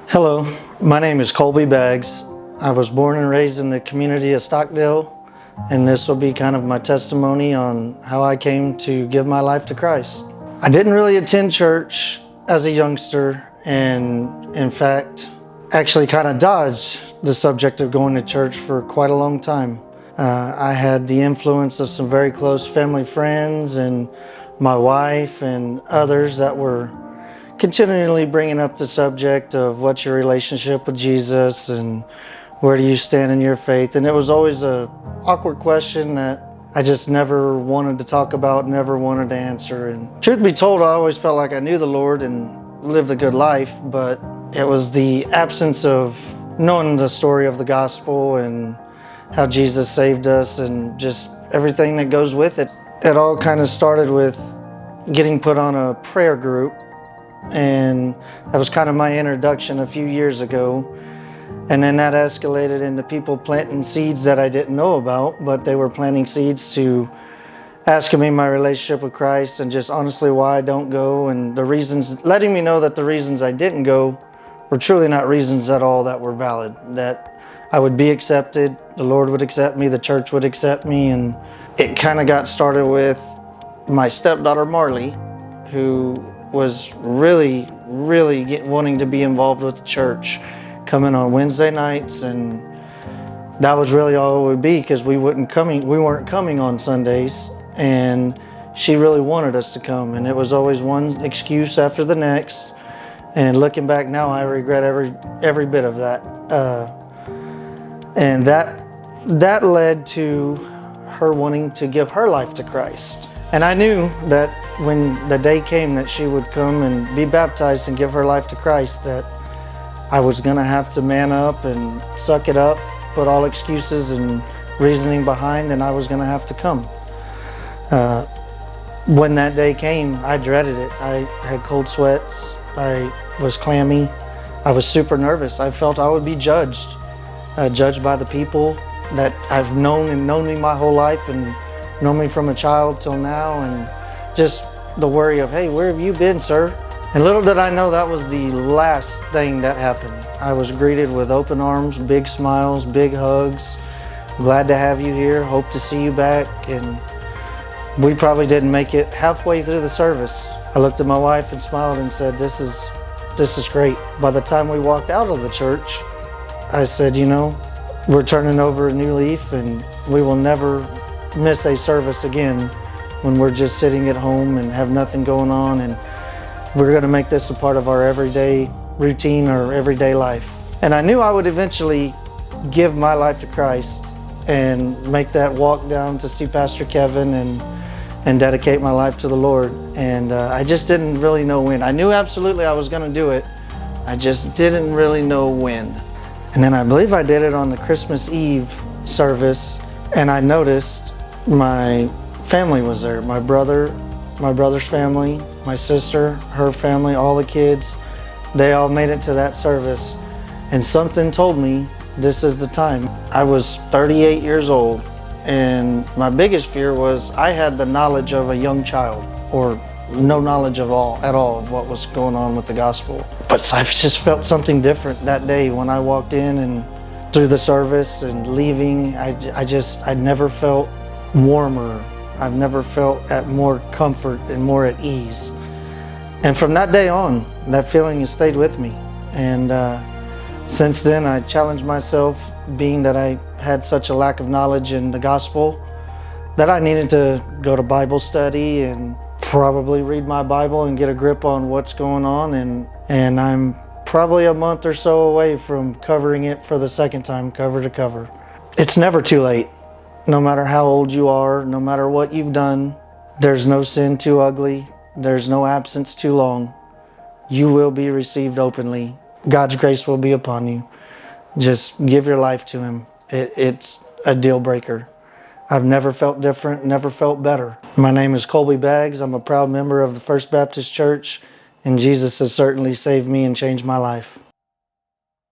Hello, my name is Colby Baggs. I was born and raised in the community of Stockdale, and this will be kind of my testimony on how I came to give my life to Christ. I didn't really attend church as a youngster, and in fact, actually kind of dodged the subject of going to church for quite a long time. I had the influence of some very close family friends and my wife and others that were continually bringing up the subject of what's your relationship with Jesus and where do you stand in your faith. And it was always a awkward question that I just never wanted to talk about, never wanted to answer. And truth be told, I always felt like I knew the Lord and lived a good life, but it was the absence of knowing the story of the gospel and how Jesus saved us and just everything that goes with it. It all kind of started with getting put on a prayer group, and that was kind of my introduction a few years ago. And then that escalated into people planting seeds that I didn't know about, but they were planting seeds to asking me my relationship with Christ and just honestly why I don't go, and the reasons, letting me know that the reasons I didn't go were truly not reasons at all that were valid, that I would be accepted, the Lord would accept me, the church would accept me. And it kind of got started with my stepdaughter Marley, who was really wanting to be involved with the church, coming on Wednesday nights, and that was really all it would be because we weren't coming on Sundays, and she really wanted us to come, and it was always one excuse after the next. And looking back now, I regret every bit of that. And that led to her wanting to give her life to Christ. And I knew that when the day came that she would come and be baptized and give her life to Christ, that I was gonna have to man up and suck it up, put all excuses and reasoning behind, and I was gonna have to come. When that day came, I dreaded it. I had cold sweats, I was clammy, I was super nervous. I felt I would be judged by the people that I've known me my whole life and known me from a child till now, and just the worry of, hey, where have you been, sir? And little did I know that was the last thing that happened. I was greeted with open arms, big smiles, big hugs. Glad to have you here, hope to see you back. And we probably didn't make it halfway through the service. I looked at my wife and smiled and said, this is great. By the time we walked out of the church, I said, you know, we're turning over a new leaf, and we will never miss a service again when we're just sitting at home and have nothing going on, and we're going to make this a part of our everyday routine or everyday life. And I knew I would eventually give my life to Christ and make that walk down to see Pastor Kevin and dedicate my life to the Lord. And I just didn't really know when. I knew absolutely I was going to do it. I just didn't really know when. And then I believe I did it on the Christmas Eve service, and I noticed my family was there. My brother's family, my sister, her family, all the kids, they all made it to that service. And something told me this is the time. I was 38 years old, and my biggest fear was I had the knowledge of a young child, or no knowledge at all of what was going on with the gospel. But I just felt something different that day when I walked in and through the service and leaving. I'd never felt warmer. I've never felt at more comfort and more at ease. And from that day on, that feeling has stayed with me. And since then, I challenged myself, being that I had such a lack of knowledge in the gospel, that I needed to go to Bible study and probably read my Bible and get a grip on what's going on. And I'm probably a month or so away from covering it for the second time, cover to cover. It's never too late. No matter how old you are, no matter what you've done, there's no sin too ugly. There's no absence too long. You will be received openly. God's grace will be upon you. Just give your life to Him. It's a deal breaker. I've never felt different, never felt better. My name is Colby Baggs. I'm a proud member of the First Baptist Church, and Jesus has certainly saved me and changed my life.